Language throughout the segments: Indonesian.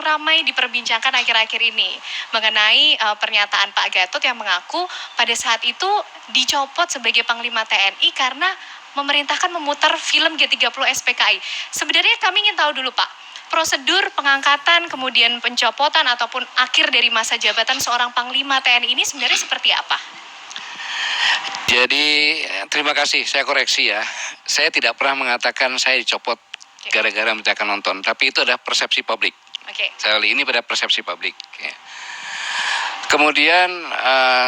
ramai diperbincangkan akhir-akhir ini mengenai pernyataan Pak Gatot yang mengaku pada saat itu dicopot sebagai Panglima TNI karena memerintahkan memutar film G30 SPKI. Sebenarnya kami ingin tahu dulu Pak, prosedur pengangkatan kemudian pencopotan ataupun akhir dari masa jabatan seorang Panglima TNI ini sebenarnya seperti apa? Jadi terima kasih, saya koreksi ya. Saya tidak pernah mengatakan saya dicopot gara-gara mereka nonton, tapi itu adalah persepsi publik. Kali ini pada persepsi publik. Ya. Kemudian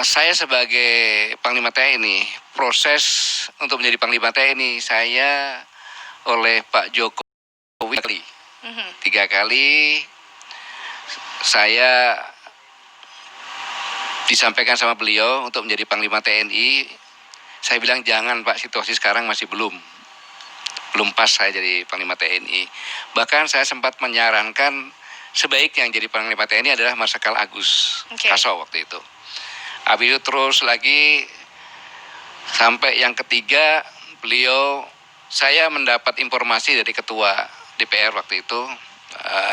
saya sebagai Panglima TNI, proses untuk menjadi Panglima TNI saya oleh Pak Jokowi 3 kali saya disampaikan sama beliau untuk menjadi Panglima TNI. Saya bilang jangan Pak, situasi sekarang masih belum pas saya jadi Panglima TNI. Bahkan saya sempat menyarankan sebaiknya yang jadi Panglima TNI adalah Marsikal Agus Kaso waktu itu. Habis itu terus lagi sampai yang ketiga saya mendapat informasi dari Ketua DPR waktu itu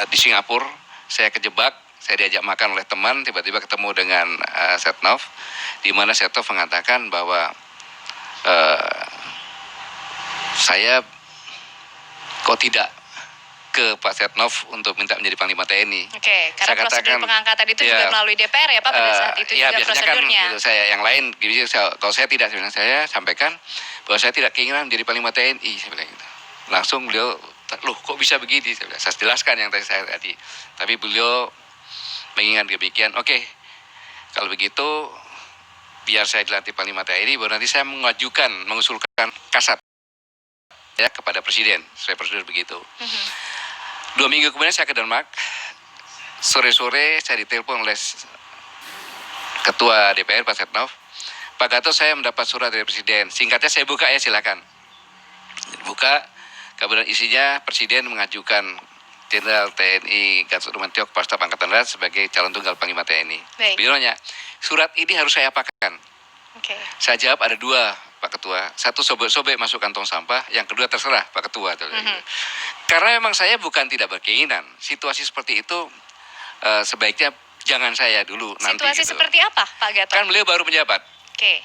di Singapura. Saya kejebak, saya diajak makan oleh teman, tiba-tiba ketemu dengan Setnov, di mana Setnov mengatakan bahwa saya kok tidak ke Pak Setnov untuk minta menjadi Panglima TNI. Karena saya prosedur pengangkatan itu juga melalui DPR ya Pak pada saat itu juga prosedurnya. Kan, gitu, saya yang lain, kalau saya tidak, saya sampaikan bahwa saya tidak keinginan menjadi Panglima TNI, saya bilang gitu. Langsung beliau, loh kok bisa begini? Saya jelaskan yang tadi. Tapi beliau mengingat demikian, oke, kalau begitu biar saya dilantik Panglima TNI, baru nanti saya mengusulkan kasat ya kepada Presiden, sesuai prosedur begitu. 2 minggu kemudian saya ke Denmark, sore-sore saya ditelepon oleh Ketua DPR Pak Setnov, Pak Gatot saya mendapat surat dari Presiden, singkatnya saya buka ya silakan. Buka, kemudian isinya Presiden mengajukan Jenderal TNI Gatot Nurmantio Kepala Staf Angkatan Darat sebagai calon tunggal Panglima TNI. Beliau nanya, surat ini harus saya apakan? Saya jawab ada 2 Pak Ketua, satu sobek-sobek masuk kantong sampah, yang kedua terserah Pak Ketua. Karena memang saya bukan tidak berkeinginan, situasi seperti itu sebaiknya jangan saya dulu nanti. Situasi gitu. Seperti apa Pak Gatot? Kan beliau baru menjabat.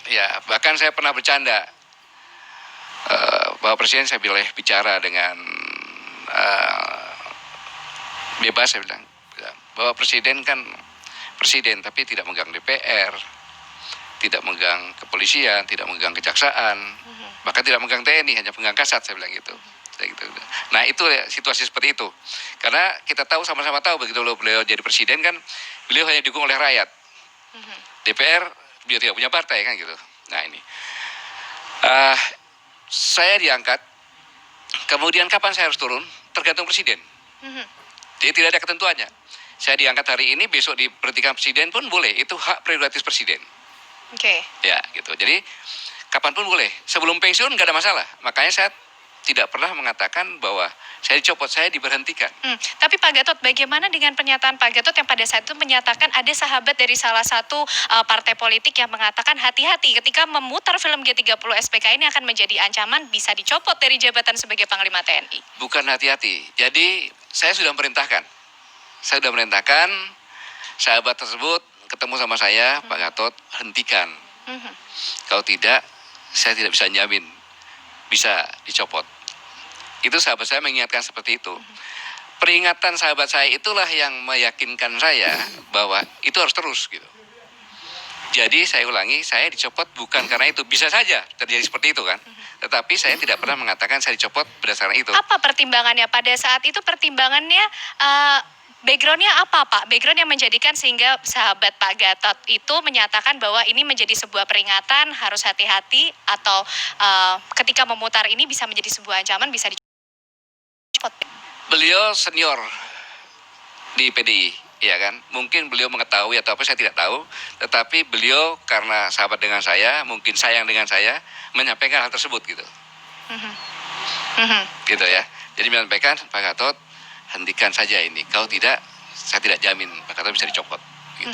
Ya, bahkan saya pernah bercanda bahwa Presiden saya boleh bicara dengan bebas, saya bilang bahwa Presiden kan Presiden tapi tidak megang DPR, tidak megang kepolisian, tidak megang kejaksaan, bahkan tidak megang TNI, hanya megang kasat, saya bilang gitu. Nah itu ya, situasi seperti itu. Karena kita tahu, sama-sama tahu begitu beliau jadi presiden kan, beliau hanya didukung oleh rakyat. DPR beliau tidak punya partai kan gitu. Nah ini, saya diangkat. Kemudian kapan saya harus turun? Tergantung presiden. Jadi tidak ada ketentuannya. Saya diangkat hari ini, besok diberhentikan presiden pun boleh. Itu hak prerogatif presiden. Ya gitu. Jadi kapanpun boleh. Sebelum pensiun nggak ada masalah. Makanya saya tidak pernah mengatakan bahwa saya dicopot, saya diberhentikan. Tapi Pak Gatot, bagaimana dengan pernyataan Pak Gatot yang pada saat itu menyatakan ada sahabat dari salah satu partai politik yang mengatakan hati-hati ketika memutar film G30 SPK ini akan menjadi ancaman bisa dicopot dari jabatan sebagai Panglima TNI? Bukan hati-hati. Jadi saya sudah merintahkan. Sahabat tersebut ketemu sama saya, Pak Gatot, hentikan. Kalau tidak, saya tidak bisa jamin bisa dicopot. Itu sahabat saya mengingatkan seperti itu. Peringatan sahabat saya itulah yang meyakinkan saya bahwa itu harus terus gitu. Jadi saya ulangi, saya dicopot bukan karena itu. Bisa saja terjadi seperti itu kan. Tetapi saya tidak pernah mengatakan saya dicopot berdasarkan itu. Apa pertimbangannya pada saat itu? Pertimbangannya background-nya apa Pak? Background yang menjadikan sehingga sahabat Pak Gatot itu menyatakan bahwa ini menjadi sebuah peringatan, harus hati-hati, atau ketika memutar ini bisa menjadi sebuah ancaman, bisa dicopot? Beliau senior di PDI, ya kan? Mungkin beliau mengetahui atau apa saya tidak tahu, tetapi beliau karena sahabat dengan saya, mungkin sayang dengan saya, menyampaikan hal tersebut gitu. Gitu ya. Jadi menyampaikan, Pak Gatot, hentikan saja ini. Kalau tidak, saya tidak jamin Pak Gatot bisa dicopot. Gitu.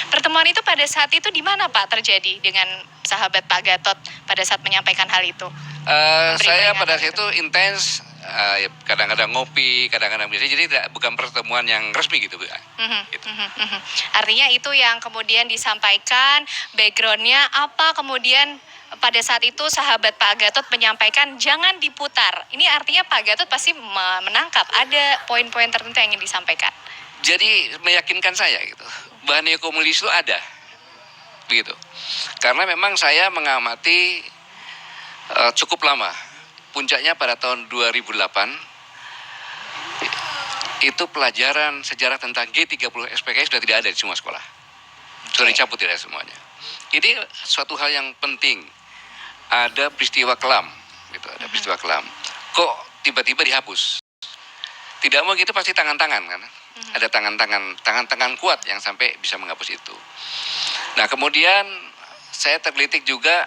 Pertemuan itu pada saat itu di mana Pak terjadi dengan sahabat Pak Gatot pada saat menyampaikan hal itu? Saya pada saat itu intens kadang-kadang ngopi, kadang-kadang biasa. Jadi bukan pertemuan yang resmi gitu, Bu. Gitu. Artinya itu yang kemudian disampaikan, backgroundnya apa, kemudian pada saat itu sahabat Pak Gatot menyampaikan jangan diputar. Ini artinya Pak Gatot pasti menangkap ada poin-poin tertentu yang ingin disampaikan. Jadi meyakinkan saya gitu, bahwa neokomunis itu ada, begitu. Karena memang saya mengamati cukup lama. Puncaknya pada tahun 2008 itu pelajaran sejarah tentang G30 SPKI sudah tidak ada di semua sekolah. Sudah dicabut tidak semuanya. Ini suatu hal yang penting. Ada peristiwa kelam, gitu. Ada peristiwa kelam. Kok tiba-tiba dihapus? Tidak mau gitu pasti tangan-tangan kan? Ada tangan-tangan kuat yang sampai bisa menghapus itu. Nah kemudian saya tergelitik juga